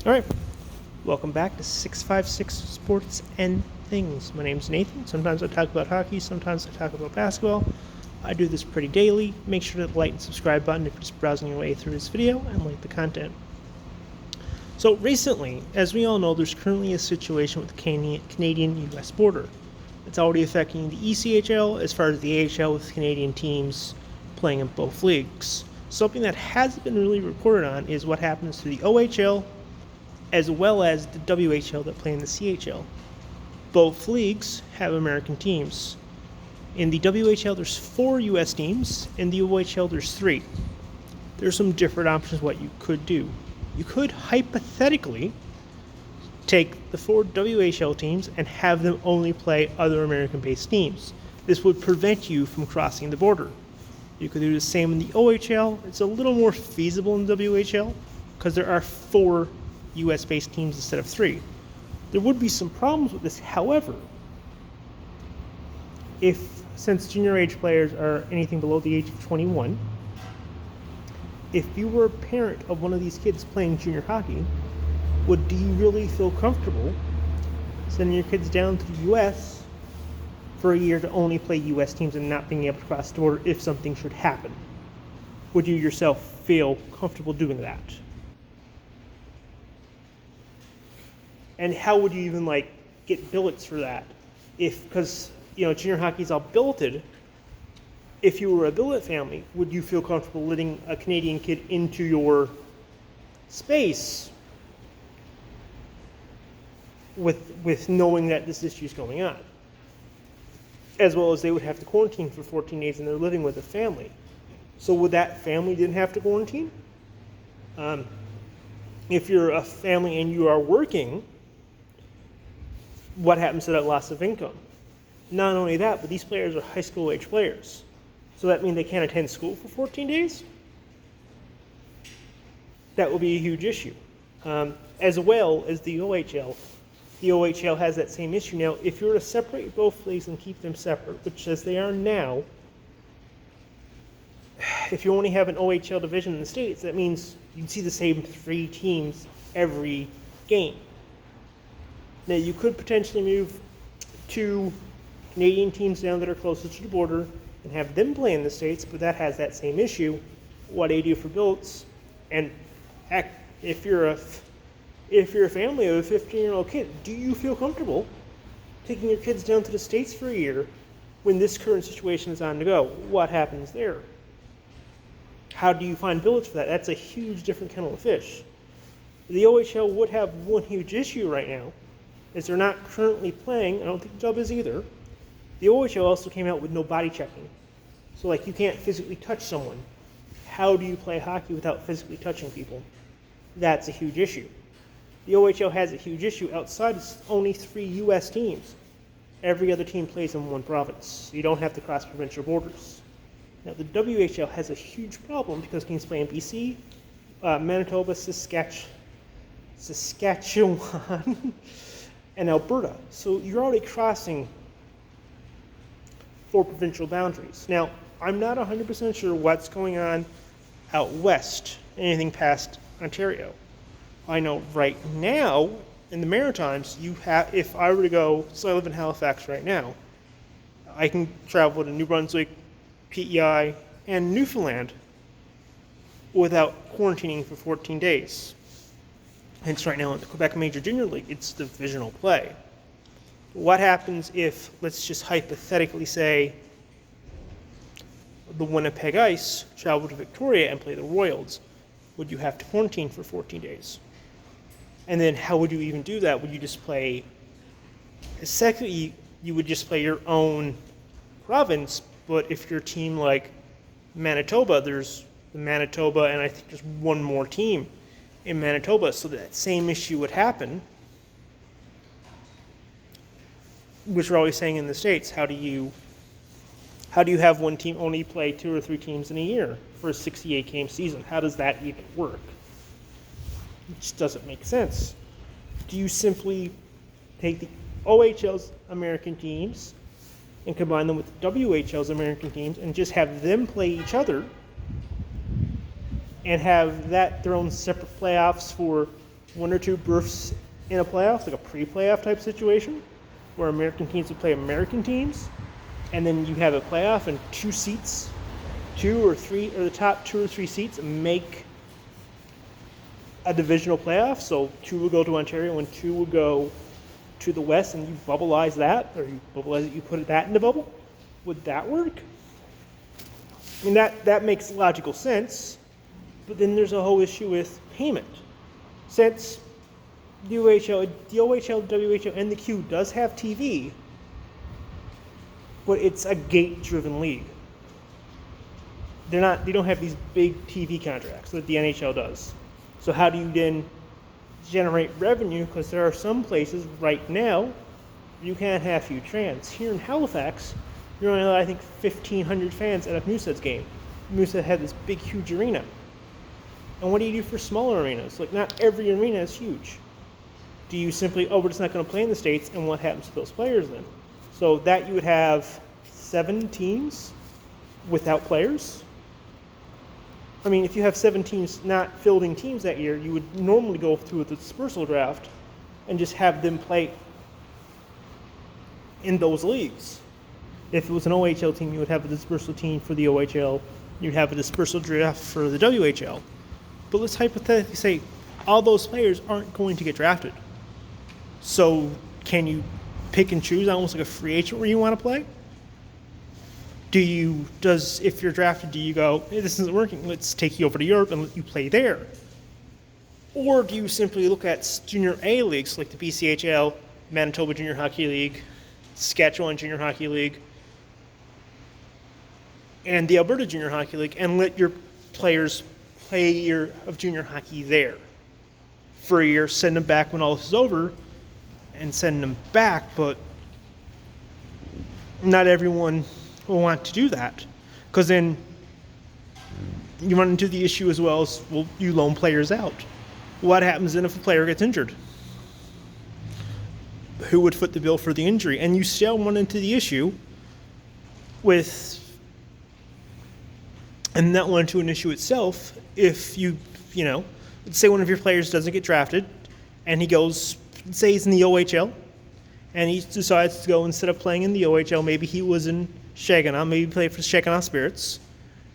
All right, welcome back to 656 Sports and Things. My name's Nathan. Sometimes I talk about hockey, sometimes I talk about basketball. I do this pretty daily. Make sure to hit the like and subscribe button if you're just browsing your way through this video and like the content. So recently, as we all know, there's currently a situation with the Canadian-US border. It's already affecting the ECHL as far as the AHL with Canadian teams playing in both leagues. Something that hasn't been really reported on is what happens to the OHL as well as the WHL that play in the CHL. Both leagues have American teams. In the WHL, there's 4 US teams. In the OHL, there's 3. There's some different options what you could do. You could hypothetically take the 4 WHL teams and have them only play other American-based teams. This would prevent you from crossing the border. You could do the same in the OHL. It's a little more feasible in the WHL because there are 4 US-based teams instead of 3. There would be some problems with this, however, since junior age players are anything below the age of 21, if you were a parent of one of these kids playing junior hockey, do you really feel comfortable sending your kids down to the US for a year to only play US teams and not being able to cross the border if something should happen? Would you yourself feel comfortable doing that? And how would you even get billets for that? Because junior hockey is all billeted. If you were a billet family, would you feel comfortable letting a Canadian kid into your space with knowing that this issue is going on? As well as they would have to quarantine for 14 days and they're living with a family. So would that family then have to quarantine? If you're a family and you are working, what happens to that loss of income? Not only that, but these players are high school age players. So that means they can't attend school for 14 days? That will be a huge issue. As well as the OHL. The OHL has that same issue. Now, if you were to separate both leagues and keep them separate, which as they are now, if you only have an OHL division in the States, that means you'd see the same 3 teams every game. Now, you could potentially move 2 Canadian teams down that are closer to the border and have them play in the States, but that has that same issue. What do you do for billets? And heck, if you're a family of a 15-year-old kid, do you feel comfortable taking your kids down to the States for a year when this current situation is on the go? What happens there? How do you find billets for that? That's a huge different kettle of fish. The OHL would have one huge issue right now, as they're not currently playing. I don't think the job is either. The OHL also came out with no body checking. So you can't physically touch someone. How do you play hockey without physically touching people? That's a huge issue. The OHL has a huge issue outside of only 3 US teams. Every other team plays in one province. So you don't have to cross provincial borders. Now the WHL has a huge problem because teams play in BC, Manitoba, Saskatchewan, and Alberta. So you're already crossing 4 provincial boundaries. Now, I'm not 100% sure what's going on out west, anything past Ontario. I know right now, in the Maritimes, if I were to go, so I live in Halifax right now, I can travel to New Brunswick, PEI, and Newfoundland without quarantining for 14 days. Hence right now in the Quebec Major Junior League, it's divisional play. What happens if, let's just hypothetically say, the Winnipeg Ice travel to Victoria and play the Royals? Would you have to quarantine for 14 days? And then how would you even do that? Would you just play, secondly, you would just play your own province, but if your team like Manitoba, there's the Manitoba and I think there's one more team in Manitoba, so that same issue would happen, which we're always saying in the States. How do you have one team only play 2 or 3 teams in a year for a 68-game season? How does that even work? It just doesn't make sense. Do you simply take the OHL's American teams and combine them with the WHL's American teams and just have them play each other and have that their own separate playoffs for one or two berths in a playoff, like a pre-playoff type situation, where American teams would play American teams, and then you have a playoff and two or the top 2 or 3 seats make a divisional playoff. So 2 would go to Ontario and 2 would go to the West, and you bubbleize that, or you put that in the bubble. Would that work? I mean, that makes logical sense, but then there's a whole issue with payment. Since the OHL, WHL, and the Q does have TV, but it's a gate-driven league. They don't have these big TV contracts that the NHL does. So how do you then generate revenue? Because there are some places right now you can't have huge fans. Here in Halifax, you're only allowed, I think, 1,500 fans at a Moosehead's game. Moosehead had this big, huge arena. And what do you do for smaller arenas? Like, not every arena is huge. Do you simply, we're just not going to play in the States, and what happens to those players then? So that you would have 7 teams without players. I mean, if you have 7 teams not fielding teams that year, you would normally go through the dispersal draft and just have them play in those leagues. If it was an OHL team, you would have a dispersal team for the OHL. You'd have a dispersal draft for the WHL. But let's hypothetically say all those players aren't going to get drafted. So can you pick and choose almost like a free agent where you want to play? If you're drafted, do you go, hey, this isn't working, let's take you over to Europe and let you play there? Or do you simply look at junior A leagues like the BCHL, Manitoba Junior Hockey League, Saskatchewan Junior Hockey League, and the Alberta Junior Hockey League, and let your players play a year of junior hockey there for a year, send them back when all this is over, and send them back, but not everyone will want to do that, because then you run into the issue as well as, well, you loan players out. What happens then if a player gets injured? Who would foot the bill for the injury? And you still run into the issue with, and that went into an issue itself, if let's say one of your players doesn't get drafted, and he goes, say he's in the OHL, and he decides to go, instead of playing in the OHL, maybe he was in Saginaw, maybe played for Saginaw Spirits,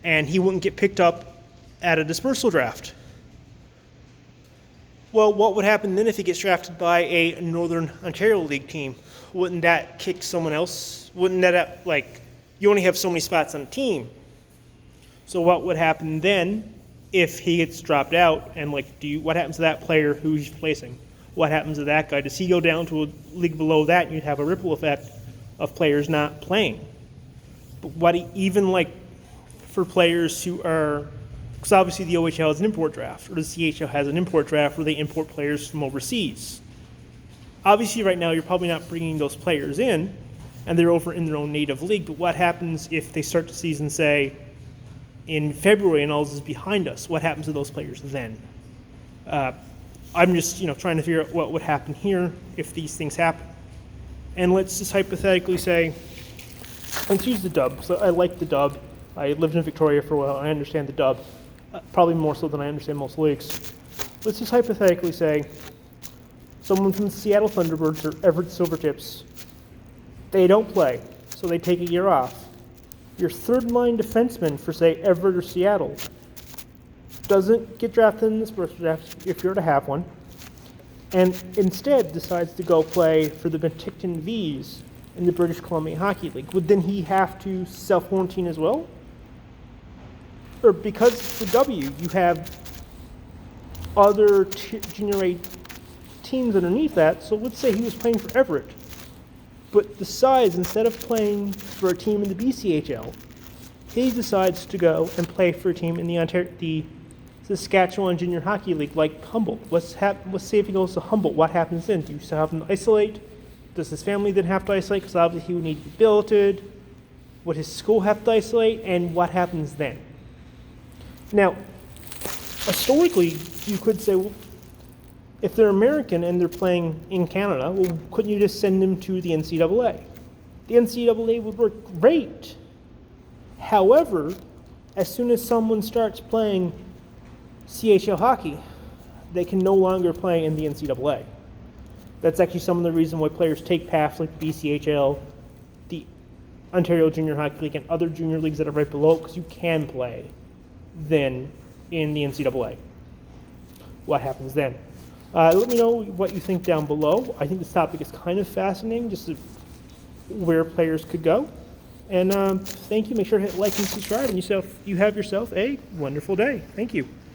and he wouldn't get picked up at a dispersal draft. Well, what would happen then if he gets drafted by a Northern Ontario League team? Wouldn't that kick someone else? Wouldn't that, you only have so many spots on a team. So what would happen then if he gets dropped out, and what happens to that player who he's replacing? What happens to that guy? Does he go down to a league below that, and you'd have a ripple effect of players not playing? But for players who are, because obviously the OHL has an import draft, or the CHL has an import draft where they import players from overseas. Obviously right now you're probably not bringing those players in, and they're over in their own native league, but what happens if they start the season, say, in February and all this is behind us? What happens to those players then? I'm just trying to figure out what would happen here if these things happen. And let's just hypothetically say, let's use the dub. So I like the dub. I lived in Victoria for a while. I understand the dub, probably more so than I understand most leagues. Let's just hypothetically say someone from the Seattle Thunderbirds or Everett Silvertips, they don't play, so they take a year off. Your third-line defenseman for, say, Everett or Seattle doesn't get drafted in the first draft, if you're to have one, and instead decides to go play for the Penticton Vs in the British Columbia Hockey League. Would then he have to self-quarantine as well? Or because it's the W, you have other junior A teams underneath that, so let's say he was playing for Everett, but decides, instead of playing for a team in the BCHL, he decides to go and play for a team in the Saskatchewan Junior Hockey League, like Humboldt. Let's say if he goes to Humboldt, what happens then? Do you still have him to isolate? Does his family then have to isolate? Because obviously he would need to be billeted. Would his school have to isolate? And what happens then? Now, historically, you could say, well, if they're American and they're playing in Canada, well, couldn't you just send them to the NCAA? The NCAA would work great. However, as soon as someone starts playing CHL hockey, they can no longer play in the NCAA. That's actually some of the reason why players take paths like the BCHL, the Ontario Junior Hockey League, and other junior leagues that are right below, because you can play then in the NCAA. What happens then? Let me know what you think down below. I think this topic is kind of fascinating, just where players could go. And thank you. Make sure to hit like and subscribe, and you have yourself a wonderful day. Thank you.